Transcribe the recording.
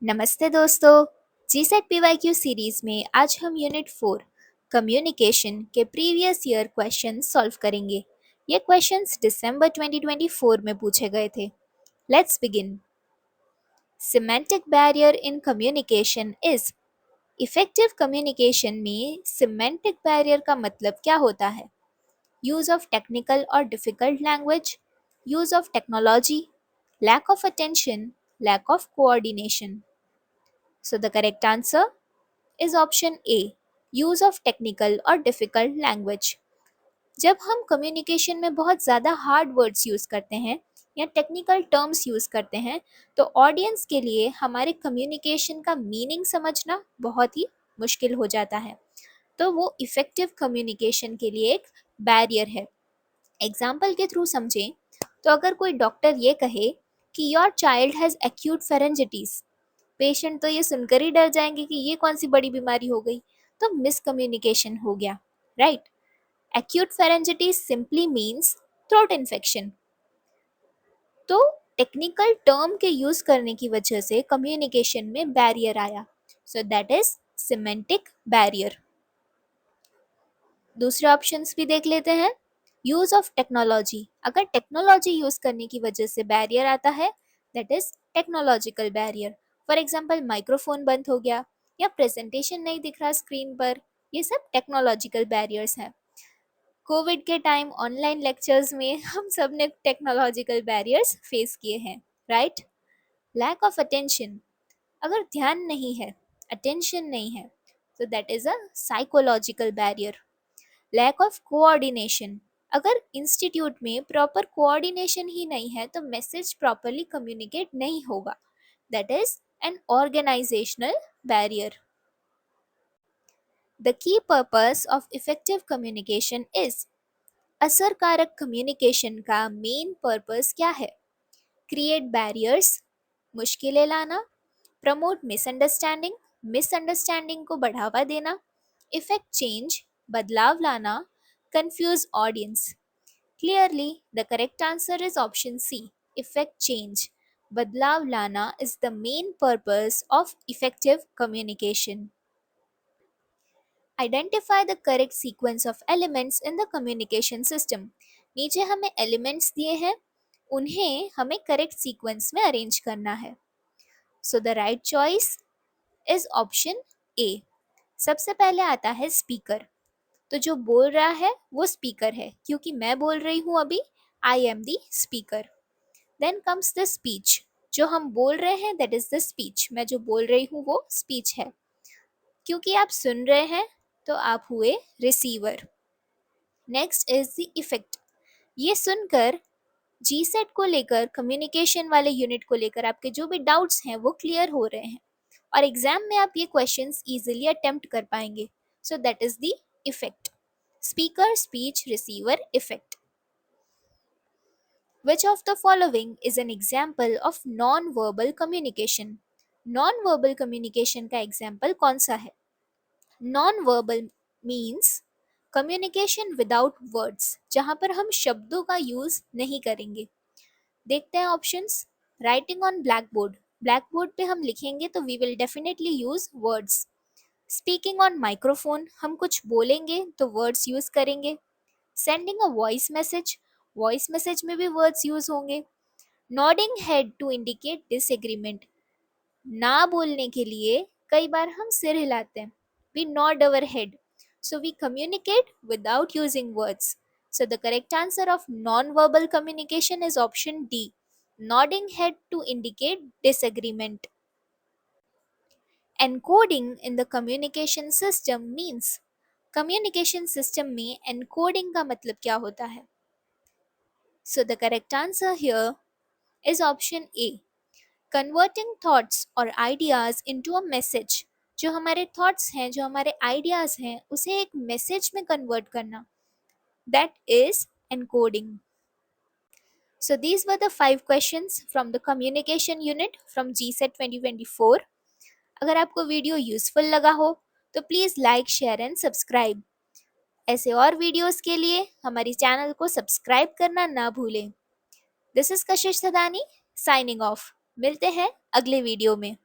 नमस्ते दोस्तों। GSAT PYQ series में आज हम यूनिट 4 कम्युनिकेशन के प्रीवियस ईयर क्वेश्चन सॉल्व करेंगे। ये क्वेश्चंस दिसंबर 2024 में पूछे गए थे। Let's begin. Semantic barrier in communication is. Effective communication में सिमेंटिक बैरियर का मतलब क्या होता है? यूज ऑफ टेक्निकल और difficult language, use of technology, lack of attention, lack of coordination. So the correct answer is option A, use of technical or difficult language। जब हम communication में बहुत ज़्यादा हार्ड वर्ड्स यूज़ करते हैं या technical terms use करते हैं तो ऑडियंस के लिए हमारे कम्युनिकेशन का मीनिंग समझना बहुत ही मुश्किल हो जाता है। तो वो इफ़ेक्टिव कम्युनिकेशन के लिए एक बैरियर है। एग्जाम्पल के थ्रू समझें तो अगर कोई डॉक्टर ये कहे कि your child has acute pharyngitis, patient तो ये सुनकर ही डर जाएंगे कि ये कौन सी बड़ी बीमारी हो गई, तो मिसकम्युनिकेशन हो गया, right. Acute pharyngitis simply means throat infection. तो टेक्निकल टर्म के यूज करने की वजह से कम्युनिकेशन में बैरियर आया, so that is semantic barrier. दूसरे ऑप्शंस भी देख लेते हैं। यूज ऑफ टेक्नोलॉजी, अगर टेक्नोलॉजी यूज करने की वजह से बैरियर आता है that is technological barrier. For example microphone बंद हो गया या प्रेजेंटेशन नहीं दिख रहा स्क्रीन पर, ये सब टेक्नोलॉजिकल बैरियर्स हैं। कोविड के टाइम ऑनलाइन लेक्चर्स में हम सब ने टेक्नोलॉजिकल बैरियर्स फेस किए हैं, राइट। लैक ऑफ अटेंशन, अगर ध्यान नहीं है, अटेंशन नहीं है, तो that is a psychological barrier. Lack of coordination, अगर इंस्टीट्यूट में प्रॉपर कोऑर्डिनेशन ही नहीं है तो मैसेज प्रॉपरली कम्युनिकेट नहीं होगा, that is an organisational barrier. The key purpose of effective communication is. असरकारक कम्युनिकेशन का मेन पर्पस क्या है? क्रिएट बैरियर्स, मुश्किलें लाना, प्रमोट मिसअंडरस्टैंडिंग, मिसअंडरस्टैंडिंग को बढ़ावा देना, इफेक्ट चेंज, बदलाव लाना, confuse audience. Clearly the correct answer is option C, effect change. बदलाव लाना is the main purpose of effective communication. Identify the correct sequence of elements in the communication system. नीचे हमें elements दिए हैं, उन्हें हमें करेक्ट सीक्वेंस में arrange करना है। So the right choice is option A. सबसे पहले आता है स्पीकर, तो जो बोल रहा है वो स्पीकर है क्योंकि मैं बोल रही हूँ अभी, I am the speaker. Then comes the speech, जो हम बोल रहे हैं दैट इज द स्पीच, मैं जो बोल रही हूँ वो स्पीच है। क्योंकि आप सुन रहे हैं तो आप हुए receiver. Next is the effect, ये सुनकर जी सेट को लेकर, कम्युनिकेशन वाले यूनिट को लेकर आपके जो भी डाउट्स हैं वो क्लियर हो रहे हैं और एग्जाम में आप ये क्वेश्चंस इजीली अटेम्प्ट कर पाएंगे। सो that is the effect. Speaker, speech, receiver, effect. Which of the following is an example of non-verbal communication? Non-verbal communication का example कौन सा है? Non-verbal means communication without words, जहाँ पर हम शब्दों का यूज नहीं करेंगे। देखते हैं options. Writing on black board, black board पे हम लिखेंगे तो we will definitely use words. Speaking on microphone, हम कुछ बोलेंगे तो वर्ड्स यूज करेंगे। Sending a voice message, voice message में भी वर्ड्स यूज होंगे। Nodding head to indicate disagreement, ना बोलने के लिए कई बार हम सिर हिलाते हैं, we nod our head, so we communicate without using words. So the correct answer of non-verbal communication is option D, nodding head to indicate disagreement. Encoding in the communication system means, communication system में encoding का मतलब क्या होता है? So the correct answer here is option A, converting thoughts और ideas into a message, जो हमारे thoughts हैं, जो हमारे आइडियाज हैं, उसे एक मैसेज में कन्वर्ट करना, that is encoding. So these were the 5 questions from the communication unit from GSAT 2024। अगर आपको वीडियो यूजफुल लगा हो तो please like, share and subscribe. ऐसे और वीडियोस के लिए हमारे चैनल को सब्सक्राइब करना ना भूलें। This is Kashish Thadani signing off. मिलते हैं अगले वीडियो में।